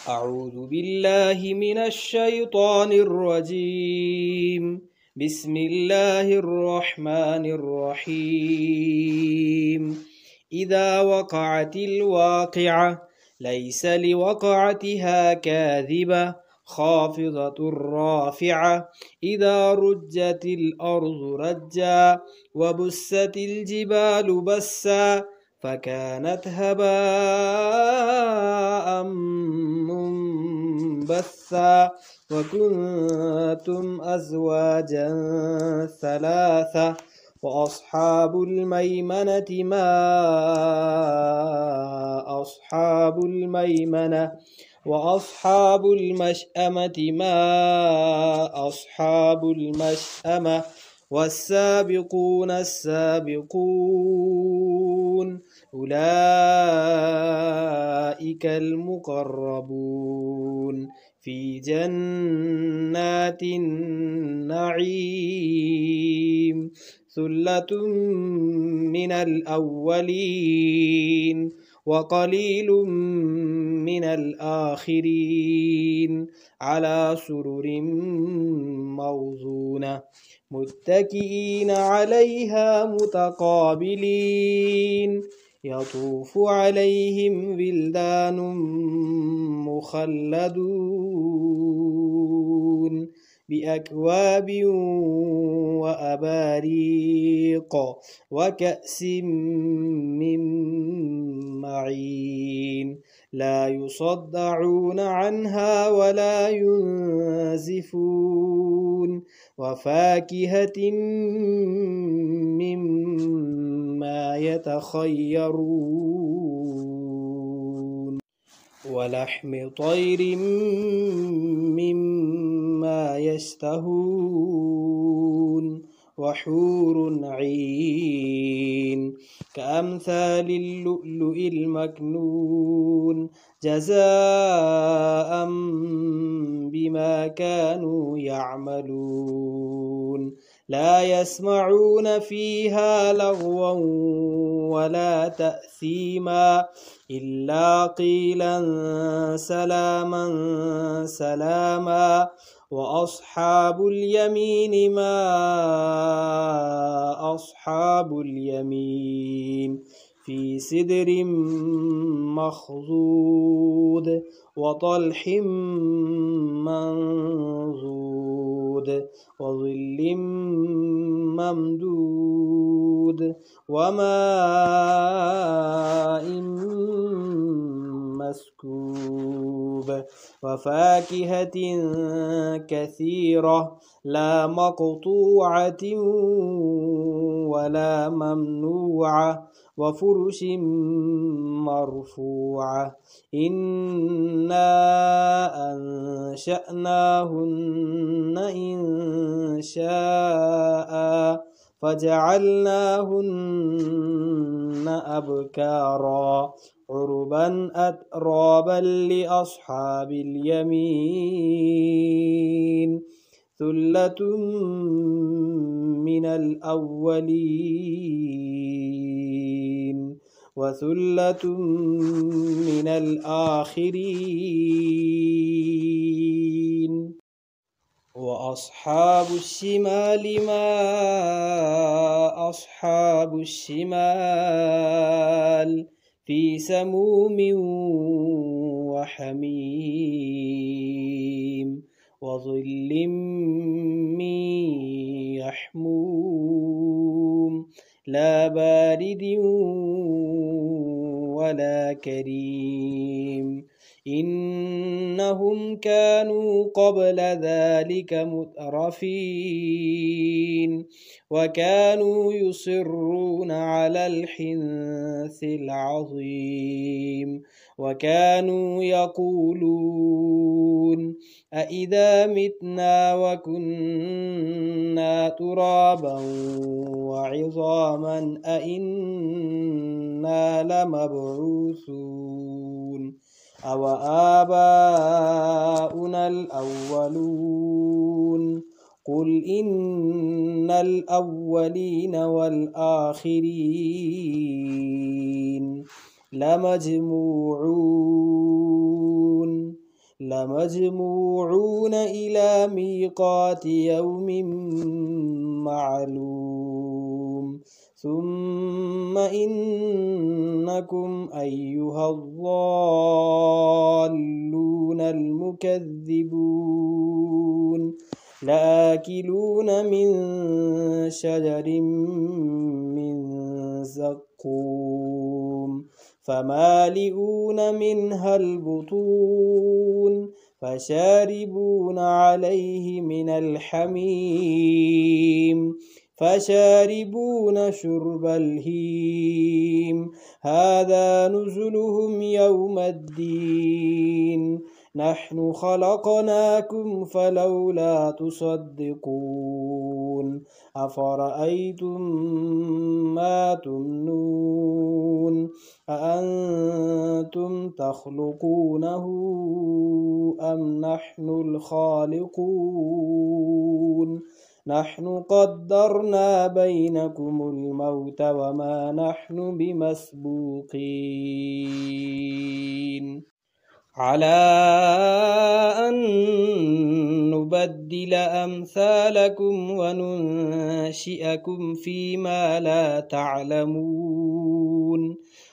أعوذ بالله من الشيطان الرجيم. بسم الله الرحمن الرحيم. إذا وقعت الواقعة ليس لوقعتها كاذبة خافضة رافعة إذا رجت الأرض رجا وبست الجبال بسا فكانت هباء منبثا وكنتم أزواجا ثلاثة وأصحاب الميمنة ما أصحاب الميمنة وأصحاب المشأمة ما أصحاب المشأمة والسابقون السابقون أولئك المقربون في جنات النعيم ثلة من الأولين وقليل من الآخرين على سرر موضونة متكئين عليها متقابلين يطوف عليهم ولدان مخلدون بأكواب وأباريق وكأس من معين لا يصدعون عنها ولا ينزفون وفاكهة مما يتخيرون ولحم طير مما يشتهون وحور عين كأمثال اللؤلؤ المكنون جزاء بما كانوا يعملون لا يسمعون فيها لغوا ولا تأثيما إلا قيلا سلاما سلاما وأصحاب اليمين ما أصحاب اليمين في سدر مخضود وطلح منضود وظل ممدود وماء مسكوب وفاكهة كثيرة لا مقطوعة ولا ممنوعة وفرش مرفوعة إنا أنشأناهن إنشاء فجعلناهن أبكارا عربا أترابا لأصحاب اليمين ثلة من الأولين وثلة من الآخرين وأصحاب الشمال ما أصحاب الشمال في سموم وحميم وظل من يحموم لا بارد ولا كريم إنهم كانوا قبل ذلك مترفين وكانوا يصرون على الحنث العظيم وكانوا يقولون أإذا متنا وكنا ترابا وعظاما أإنا لمبعوثون أو آباؤنا الأولون قل إن الأولين والآخرين لمجموعون لمجموعون إلى ميقات يوم معلوم ثم إنكم أيها الضالون المكذبون لآكلون من شجر من زقوم فمالئون منها البطون فشاربون عليه من الحميم فشاربون شرب الهيم هذا نزلهم يوم الدين نحن خلقناكم فلولا تصدقون أفرأيتم ما تمنون أأنتم تخلقونه أم نحن الخالقون نحن قدرنا بينكم الموت وما نحن بمسبوقين على أن نبدل أمثالكم وننشئكم فيما لا تعلمون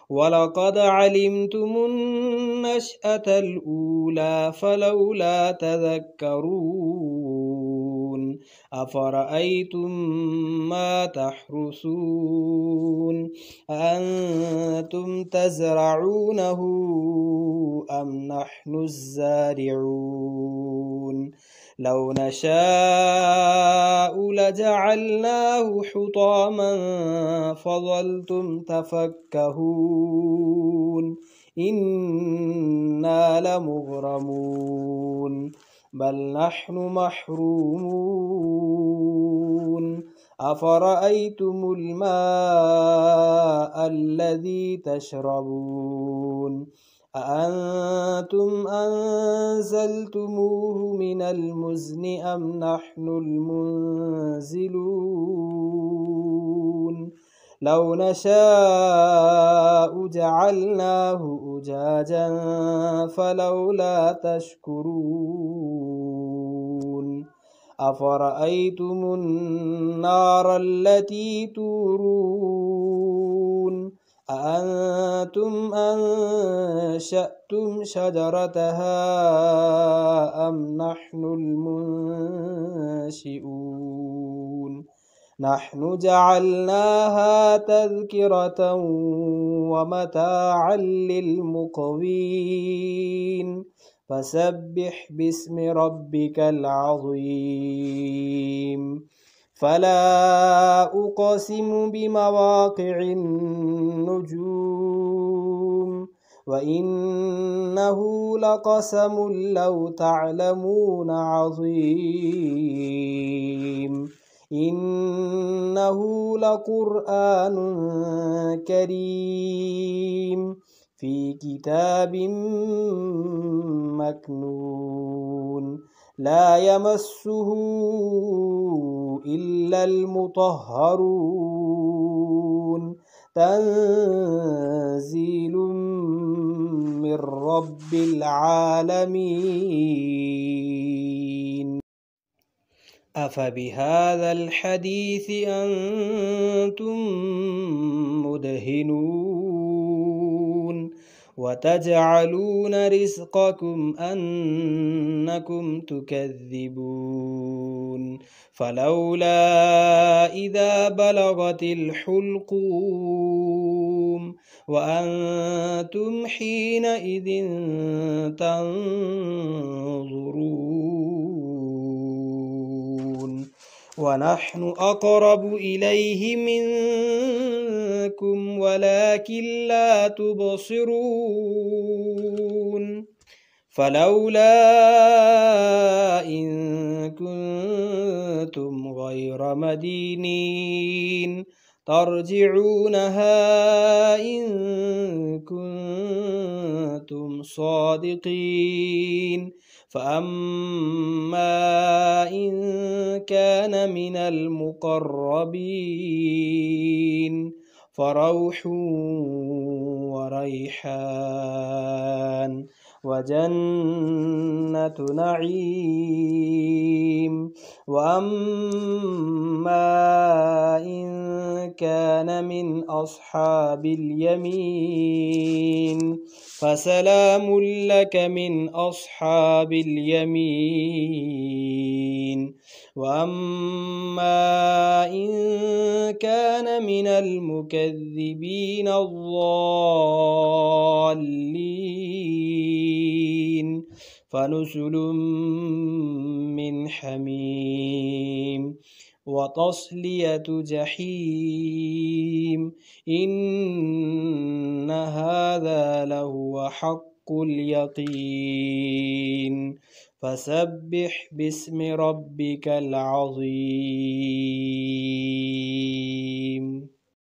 ولقد علمتم النشأة الأولى فلولا تذكرون أفرأيتم ما تحرثون أأنتم تزرعونه أم نحن الزارعون لو نشاء لجعلناه حطاما فظلتم تفكهون إنا لمغرمون بل نحن محرومون أفرأيتم الماء الذي تشربون أأنتم أنزلتموه من المزن أم نحن المنزلون لو نشاء جعلناه أجاجا فلولا تشكرون أفرأيتم النار التي تورون أأنتم أنشأتم شجرتها أم نحن المنشئون نحن جعلناها تذكرة ومتاعا للمقوين فسبح باسم ربك العظيم فلا أقسم بمواقع النجوم وإنه لقسم لو تعلمون عظيم إنه لقرآن كريم في كتاب مكنون لا يمسه إلا المطهرون تنزيل من رب العالمين أفبهذا الحديث أنتم مدهنون وتجعلون رزقكم أنكم تكذبون فلولا إذا بلغت الحلقوم وأنتم حينئذ تنظرون ونحن أقرب إليه منكم ولكن لا تبصرون فلولا إن كنتم غير مدينين ترجعونها إن كنتم صادقين فأما إن كان من المقربين فروح وريحان وجنة نعيم. وأما إن كان من أصحاب اليمين فسلام لك من أصحاب اليمين. وأما إن كان من المكذبين الضالين فنزل من حميم وتصلية جحيم. إن هذا لهو حق اليقين. فسبح باسم ربك العظيم.